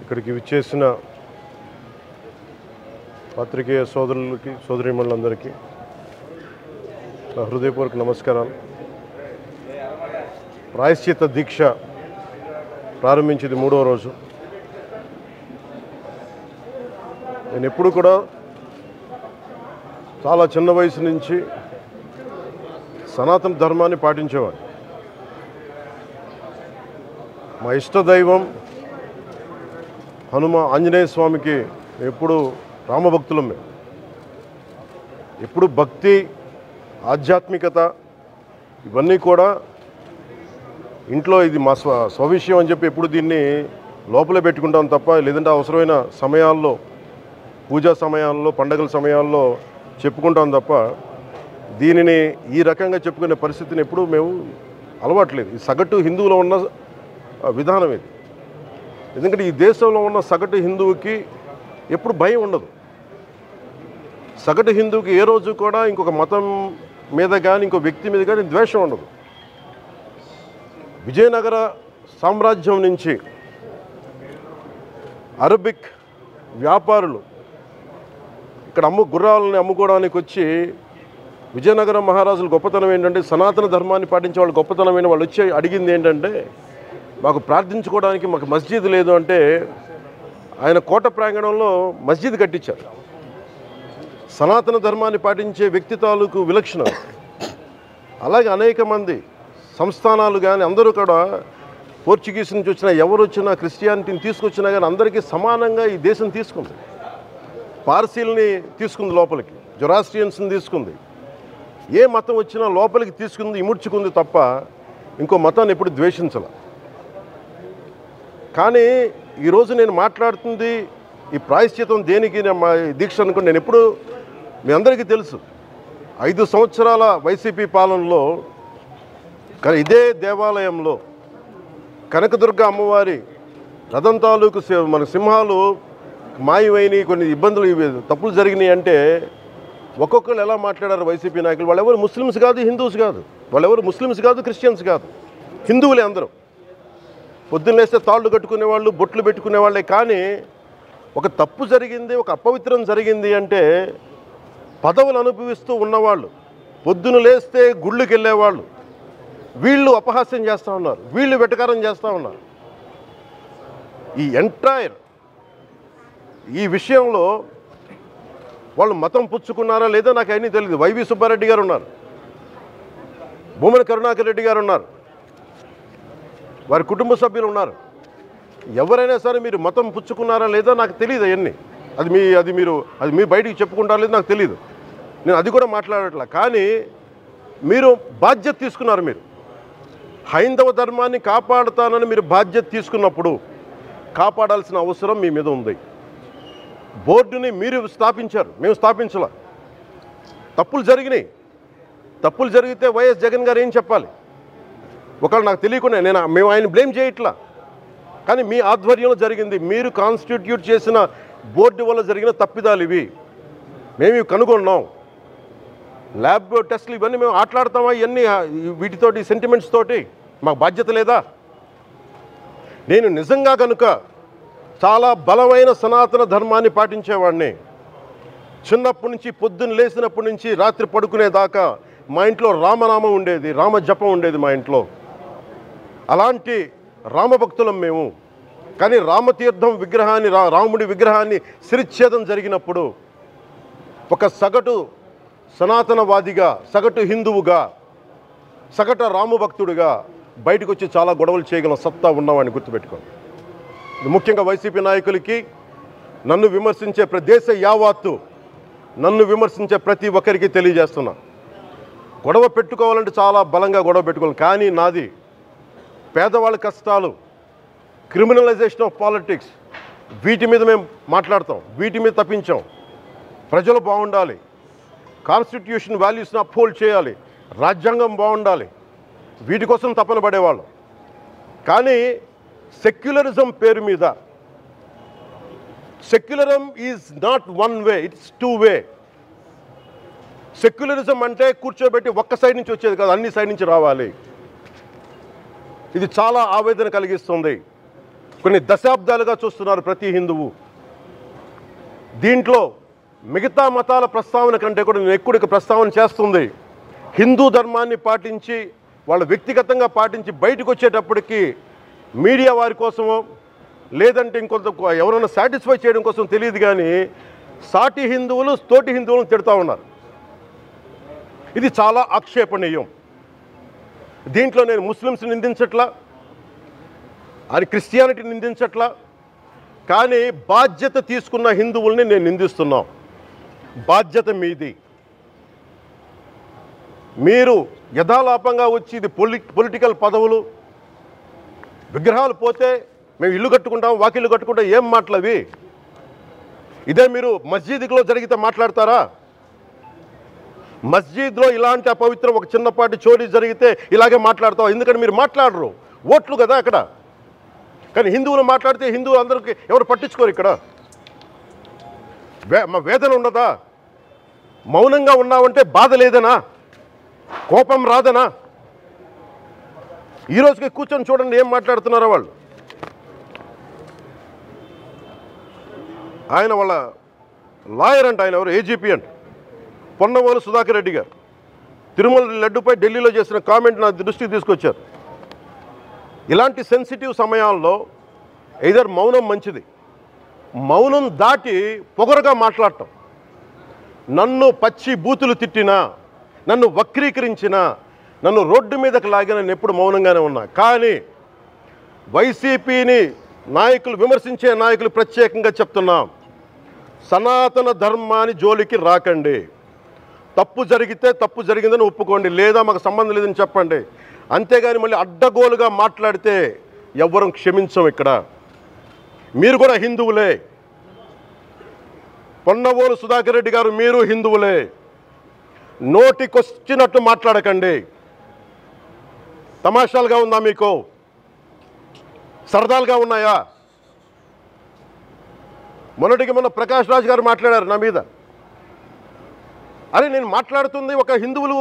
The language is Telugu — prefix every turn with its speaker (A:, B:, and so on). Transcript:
A: ఇక్కడికి విచ్చేసిన పత్రికేయ సోదరులకి సోదరీమణులందరికీ నా హృదయపూర్వక నమస్కారాలు. ప్రాయశ్చిత్త దీక్ష ప్రారంభించింది 3వ రోజు. నేను ఎప్పుడు కూడా చాలా చిన్న వయసు నుంచి సనాతన ధర్మాన్ని పాటించేవాడిని. మా ఇష్టదైవం ఆంజనేయ స్వామికి ఎప్పుడు రామభక్తులం. మేము ఎప్పుడు భక్తి, ఆధ్యాత్మికత ఇవన్నీ కూడా ఇంట్లో ఇది మా స్వవిషయం అని చెప్పి ఎప్పుడు దీన్ని లోపలే పెట్టుకుంటాం తప్ప, లేదంటే అవసరమైన సమయాల్లో, పూజా సమయాల్లో, పండగల సమయాల్లో చెప్పుకుంటాం తప్ప దీనిని ఈ రకంగా చెప్పుకునే పరిస్థితిని ఎప్పుడు మేము అలవాట్లేదు. ఈ సగటు హిందువులో ఉన్న విధానం ఇది. ఎందుకంటే ఈ దేశంలో ఉన్న సగటు హిందువుకి ఎప్పుడు భయం ఉండదు. సగటు హిందువుకి ఏ రోజు కూడా ఇంకొక మతం మీద కానీ ఇంకో వ్యక్తి మీద కానీ ద్వేషం ఉండదు. విజయనగర సామ్రాజ్యం నుంచి అరబిక్ వ్యాపారులు ఇక్కడ గుర్రాలని అమ్ముకోవడానికి వచ్చి విజయనగరం మహారాజుల గొప్పతనం ఏంటంటే, సనాతన ధర్మాన్ని పాటించే వాళ్ళు గొప్పతనమైన వాళ్ళు వచ్చి అడిగింది ఏంటంటే, మాకు ప్రార్థించుకోవడానికి మాకు మస్జిద్ లేదు అంటే ఆయన కోట ప్రాంగణంలో మస్జిద్ కట్టించారు. సనాతన ధర్మాన్ని పాటించే వ్యక్తి తాలూకు విలక్షణం. అలాగే అనేక మంది సంస్థానాలు కానీ అందరూ కూడా పోర్చుగీస్ నుంచి వచ్చినా, ఎవరు వచ్చినా, క్రిస్టియానిటీని తీసుకొచ్చినా కానీ అందరికీ సమానంగా ఈ దేశం తీసుకుంది. పార్సీల్ని తీసుకుంది లోపలికి, జొరాస్ట్రియన్స్ని తీసుకుంది. ఏ మతం వచ్చినా లోపలికి తీసుకుంది, ఇముడ్చుకుంది తప్ప ఇంకో మతాన్ని ఎప్పుడు ద్వేషించాల. కానీ ఈరోజు నేను మాట్లాడుతుంది ఈ ప్రాయశ్చితం దేనికి, మా దీక్ష అనుకుని నేను ఎప్పుడు మీ అందరికీ తెలుసు. 5 సంవత్సరాల వైసీపీ పాలనలో ఇదే దేవాలయంలో కనకదుర్గ అమ్మవారి రథం తాలూకు మన సింహాలు మాయమైనవి, కొన్ని ఇబ్బందులు, తప్పులు జరిగినాయి అంటే ఒక్కొక్కరు ఎలా మాట్లాడారు వైసీపీ నాయకులు. వాళ్ళెవరు ముస్లిమ్స్ కాదు, హిందూస్ కాదు, వాళ్ళెవరు ముస్లిమ్స్ కాదు, క్రిస్టియన్స్ కాదు, హిందువులే అందరూ. పొద్దున్న లేస్తే తాళ్ళు కట్టుకునేవాళ్ళు, బొట్లు పెట్టుకునేవాళ్ళే. కానీ ఒక తప్పు జరిగింది, ఒక అపవిత్రం జరిగింది అంటే పదవులు అనుభవిస్తూ ఉన్నవాళ్ళు, పొద్దున లేస్తే గుళ్ళకి వెళ్ళేవాళ్ళు, వీళ్ళు అపహాస్యం చేస్తూ ఉన్నారు, వీళ్ళు వెటకారం చేస్తూ ఉన్నారు. ఈ ఎంటైర్ ఈ విషయంలో వాళ్ళు మతం పుచ్చుకున్నారా లేదా నాకు అన్నీ తెలియదు. వైవి సుబ్బారెడ్డి గారు ఉన్నారు, భూమన కరుణాకర్ రెడ్డి గారు ఉన్నారు, వారి కుటుంబ సభ్యులు ఉన్నారు. ఎవరైనా సరే మీరు మతం పుచ్చుకున్నారా లేదా నాకు తెలియదు. అవన్నీ అది మీరు బయటికి చెప్పుకుంటారా లేదు నాకు తెలియదు. నేను అది కూడా మాట్లాడట్లా. కానీ మీరు బాధ్యత తీసుకున్నారు. మీరు హైందవ ధర్మాన్ని కాపాడుతానని మీరు బాధ్యత తీసుకున్నప్పుడు కాపాడాల్సిన అవసరం మీ మీద ఉంది. బోర్డుని మీరు స్థాపించారు, మేము స్థాపించాల. తప్పులు జరిగినాయి. తప్పులు జరిగితే వైఎస్ జగన్ గారు ఏం చెప్పాలి? ఒకవేళ నాకు తెలియకుండా మేము ఆయన బ్లేమ్ చేయట్లా. కానీ మీ ఆధ్వర్యంలో జరిగింది, మీరు కాన్స్టిట్యూట్ చేసిన బోర్డు వల్ల జరిగిన తప్పిదాలు ఇవి, మేము ఇవి కనుగొన్నాం. ల్యాబ్ టెస్టులు ఇవన్నీ మేము ఆటలాడతామా? ఇవన్నీ వీటితోటి సెంటిమెంట్స్ తోటి మాకు బాధ్యత లేదా? నేను నిజంగా కనుక చాలా బలమైన సనాతన ధర్మాన్ని పాటించేవాడిని. చిన్నప్పటి నుంచి, పొద్దున్న లేచినప్పటి నుంచి రాత్రి పడుకునేదాకా మా ఇంట్లో రామనామం ఉండేది, రామ జపం ఉండేది మా ఇంట్లో. అలాంటి రామభక్తులం మేము. కానీ రామతీర్థం విగ్రహాన్ని, రాముడి విగ్రహాన్ని శిరచ్ఛేదం జరిగినప్పుడు ఒక సగటు సనాతనవాదిగా, సగటు హిందువుగా, సగటు రామభక్తుడిగా బయటకు వచ్చి చాలా గొడవలు చేయగల సత్తా ఉన్నవాడిని గుర్తుపెట్టుకోండి. ముఖ్యంగా వైసీపీ నాయకులకి, నన్ను విమర్శించే దేశ యావత్తు నన్ను విమర్శించే ప్రతి ఒక్కరికి తెలియజేస్తున్నా, గొడవ పెట్టుకోవాలంటే చాలా బలంగా గొడవ పెట్టుకోవాలి. కానీ నాది పేదవాళ్ళ కష్టాలు, క్రిమినలైజేషన్ ఆఫ్ పాలిటిక్స్, వీటి మీద మేము మాట్లాడతాం, వీటి మీద తప్పించాం. ప్రజలు బాగుండాలి, కాన్స్టిట్యూషన్ వాల్యూస్ని అప్హోల్డ్ చేయాలి, రాజ్యాంగం బాగుండాలి, వీటి కోసం తపన పడేవాళ్ళు. కానీ సెక్యులరిజం పేరు మీద, secularism is not one way, it's 2 way. Secularism అంటే కూర్చోబెట్టి ఒక్క సైడ్ నుంచి వచ్చేది కాదు, అన్ని సైడ్ నుంచి రావాలి. ఇది చాలా ఆవేదన కలిగిస్తుంది. కొన్ని దశాబ్దాలుగా చూస్తున్నారు ప్రతి హిందువు. దీంట్లో మిగతా మతాల ప్రస్తావన కంటే కూడా నేను ఎక్కువ ప్రస్తావన చేస్తుంది హిందూ ధర్మాన్ని పాటించి వాళ్ళ వ్యక్తిగతంగా పాటించి బయటకు వచ్చేటప్పటికి మీడియా వారి కోసమో లేదంటే ఇంకొంత ఎవరైనా సాటిస్ఫై చేయడం కోసం తెలియదు, కానీ సాటి హిందువులు తోటి హిందువులను తిడతా ఉన్నారు. ఇది చాలా ఆక్షేపణీయం. దీంట్లో నేను ముస్లిమ్స్ నిందించట్లా, అది క్రిస్టియానిటీ నిందించట్లా, కానీ బాధ్యత తీసుకున్న హిందువుల్ని నేను నిందిస్తున్నాం. బాధ్యత మీది. మీరు యథాలాపంగా వచ్చి ఇది పొలిటికల్ పదవులు విగ్రహాలు పోతే మేము ఇల్లు కట్టుకుంటాం, వాకిళ్ళు కట్టుకుంటాం, ఏం మాటలవి? ఇదే మీరు మస్జిద్లో జరిగితే మాట్లాడతారా? మస్జిద్లో ఇలాంటి అపవిత్రం ఒక చిన్నపాటి చోరీ జరిగితే ఇలాగే మాట్లాడతాం. ఎందుకంటే మీరు మాట్లాడరు, ఓట్లు కదా అక్కడ. కానీ హిందువులు మాట్లాడితే హిందువులు అందరికీ ఎవరు పట్టించుకోరు. ఇక్కడ మా వేదన ఉండదా? మౌనంగా ఉన్నామంటే బాధ లేదనా? కోపం రాదనా? ఈరోజుకి కూర్చొని చూడండి ఏం మాట్లాడుతున్నారో వాళ్ళు. ఆయన వాళ్ళ లాయర్ అంట, ఆయన ఎవరు ఏజీపీ అంట, పొన్నవోలు సుధాకర్ రెడ్డి గారు తిరుమల లడ్డుపై ఢిల్లీలో చేసిన కామెంట్ నా దృష్టికి తీసుకొచ్చారు. ఇలాంటి సెన్సిటివ్ సమయాల్లో ఎయిదర్ మౌనం మంచిది, మౌనం దాటి పొగరుగా మాట్లాడటం, నన్ను పచ్చి బూతులు తిట్టినా, నన్ను వక్రీకరించినా, నన్ను రోడ్డు మీదకి లాగిన నేను ఎప్పుడు మౌనంగానే ఉన్నా. కానీ వైసీపీని నాయకులు విమర్శించే నాయకులు ప్రత్యేకంగా చెప్తున్నాం, సనాతన ధర్మాన్ని జోలికి రాకండి. తప్పు జరిగితే తప్పు జరిగిందని ఒప్పుకోండి, లేదా మాకు సంబంధం లేదని చెప్పండి. అంతేగాని మళ్ళీ అడ్డగోలుగా మాట్లాడితే ఎవ్వరం క్షమించం. ఇక్కడ మీరు కూడా హిందువులే. పొన్నవోలు సుధాకర్ రెడ్డి గారు మీరు హిందువులే. నోటికొచ్చినట్టు మాట్లాడకండి. తమాషాలుగా ఉందా మీకు? సరదాలుగా ఉన్నాయా? మొన్నటికి మొన్న ప్రకాష్ రాజ్ గారు మాట్లాడారు నా మీద. అరే నేను మాట్లాడుతుంది ఒక హిందువులు